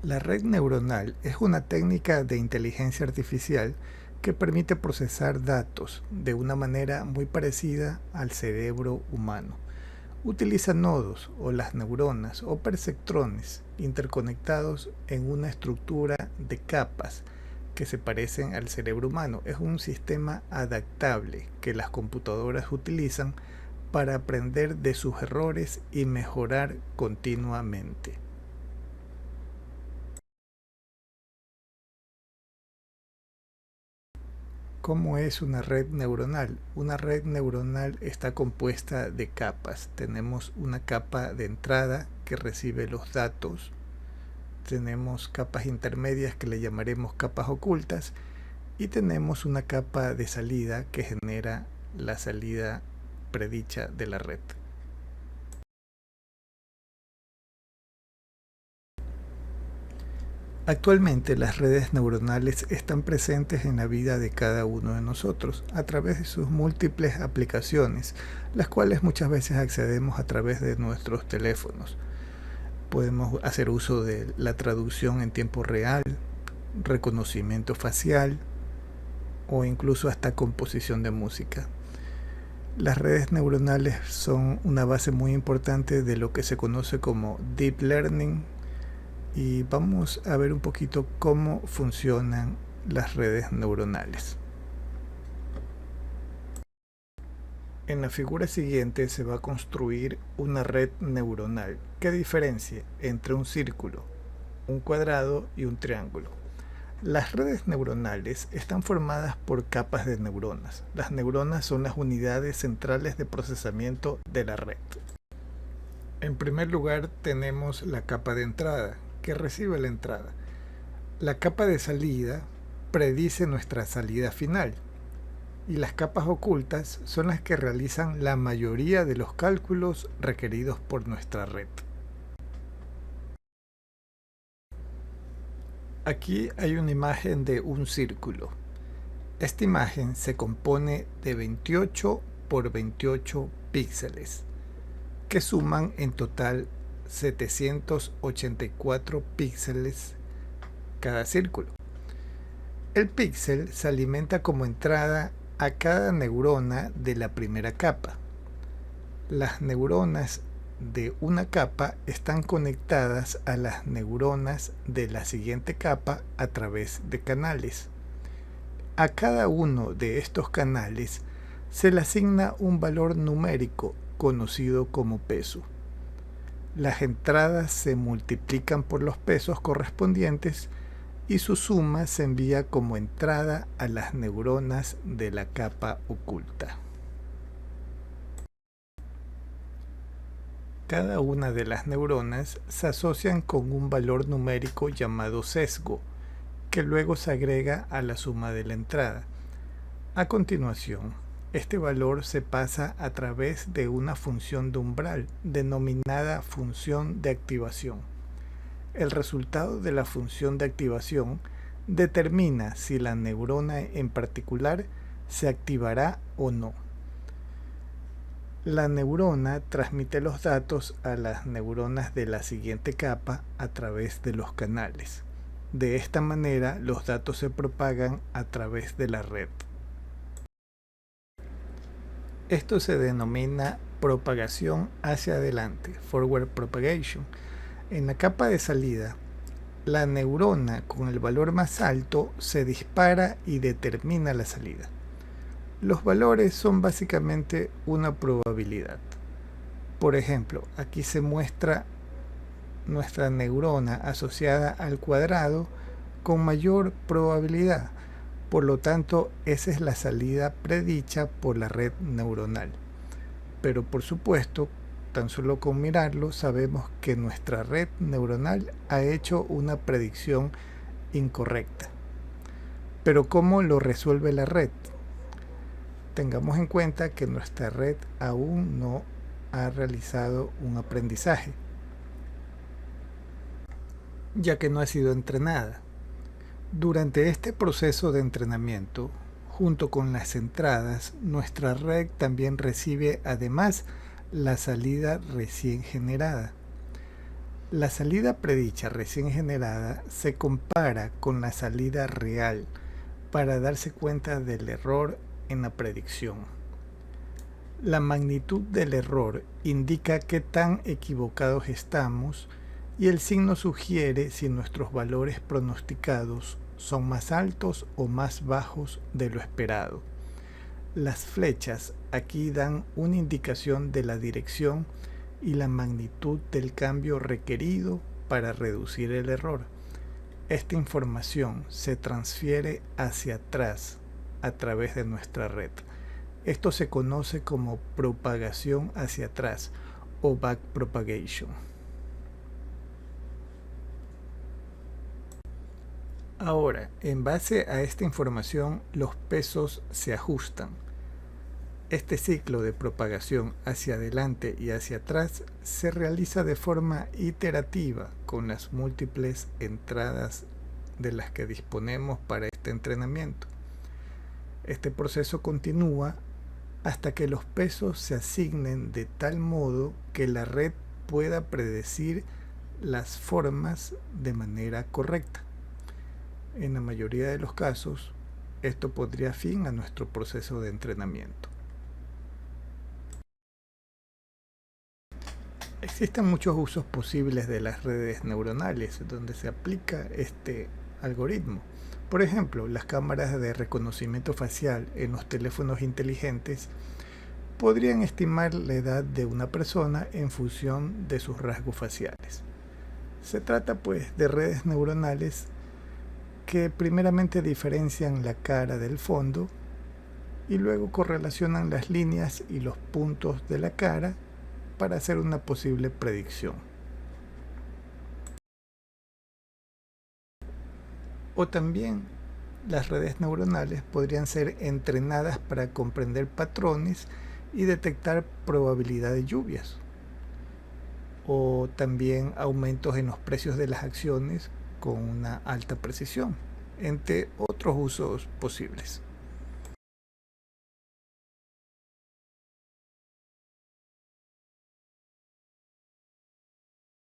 La red neuronal es una técnica de inteligencia artificial que permite procesar datos de una manera muy parecida al cerebro humano. Utiliza nodos o las neuronas o perceptrones interconectados en una estructura de capas que se parecen al cerebro humano. Es un sistema adaptable que las computadoras utilizan para aprender de sus errores y mejorar continuamente. ¿Cómo es una red neuronal? Una red neuronal está compuesta de capas. Tenemos una capa de entrada que recibe los datos. Tenemos capas intermedias que le llamaremos capas ocultas. Y tenemos una capa de salida que genera la salida predicha de la red. Actualmente las redes neuronales están presentes en la vida de cada uno de nosotros a través de sus múltiples aplicaciones, las cuales muchas veces accedemos a través de nuestros teléfonos. Podemos hacer uso de la traducción en tiempo real, reconocimiento facial o incluso hasta composición de música. Las redes neuronales son una base muy importante de lo que se conoce como Deep Learning, y vamos a ver un poquito cómo funcionan las redes neuronales. En la figura siguiente se va a construir una red neuronal que diferencia entre un círculo, un cuadrado y un triángulo. Las redes neuronales están formadas por capas de neuronas. Las neuronas son las unidades centrales de procesamiento de la red. En primer lugar tenemos la capa de entrada, que recibe la entrada. La capa de salida predice nuestra salida final. Y las capas ocultas son las que realizan la mayoría de los cálculos requeridos por nuestra red. Aquí hay una imagen de un círculo. Esta imagen se compone de 28 por 28 píxeles, que suman en total 784 píxeles cada círculo. El píxel se alimenta como entrada a cada neurona de la primera capa. Las neuronas de una capa están conectadas a las neuronas de la siguiente capa a través de canales. A cada uno de estos canales se le asigna un valor numérico conocido como peso. Las entradas se multiplican por los pesos correspondientes y su suma se envía como entrada a las neuronas de la capa oculta. Cada una de las neuronas se asocian con un valor numérico llamado sesgo, que luego se agrega a la suma de la entrada. A continuación, este valor se pasa a través de una función de umbral denominada función de activación. El resultado de la función de activación determina si la neurona en particular se activará o no. La neurona transmite los datos a las neuronas de la siguiente capa a través de los canales. De esta manera, los datos se propagan a través de la red. Esto se denomina propagación hacia adelante, forward propagation. En la capa de salida, la neurona con el valor más alto se dispara y determina la salida. Los valores son básicamente una probabilidad. Por ejemplo, aquí se muestra nuestra neurona asociada al cuadrado con mayor probabilidad. Por lo tanto, esa es la salida predicha por la red neuronal. Pero por supuesto, tan solo con mirarlo sabemos que nuestra red neuronal ha hecho una predicción incorrecta. Pero ¿cómo lo resuelve la red? Tengamos en cuenta que nuestra red aún no ha realizado un aprendizaje, ya que no ha sido entrenada. Durante este proceso de entrenamiento, junto con las entradas, nuestra red también recibe además la salida recién generada. La salida predicha recién generada se compara con la salida real para darse cuenta del error en la predicción. La magnitud del error indica qué tan equivocados estamos y el signo sugiere si nuestros valores pronosticados son más altos o más bajos de lo esperado. Las flechas aquí dan una indicación de la dirección y la magnitud del cambio requerido para reducir el error. Esta información se transfiere hacia atrás a través de nuestra red. Esto se conoce como propagación hacia atrás o backpropagation. Ahora, en base a esta información, los pesos se ajustan. Este ciclo de propagación hacia adelante y hacia atrás se realiza de forma iterativa con las múltiples entradas de las que disponemos para este entrenamiento. Este proceso continúa hasta que los pesos se asignen de tal modo que la red pueda predecir las formas de manera correcta. En la mayoría de los casos, esto pondría fin a nuestro proceso de entrenamiento. Existen muchos usos posibles de las redes neuronales donde se aplica este algoritmo. Por ejemplo, las cámaras de reconocimiento facial en los teléfonos inteligentes podrían estimar la edad de una persona en función de sus rasgos faciales. Se trata pues de redes neuronales que primeramente diferencian la cara del fondo y luego correlacionan las líneas y los puntos de la cara para hacer una posible predicción. O también las redes neuronales podrían ser entrenadas para comprender patrones y detectar probabilidad de lluvias, o también aumentos en los precios de las acciones con una alta precisión, entre otros usos posibles.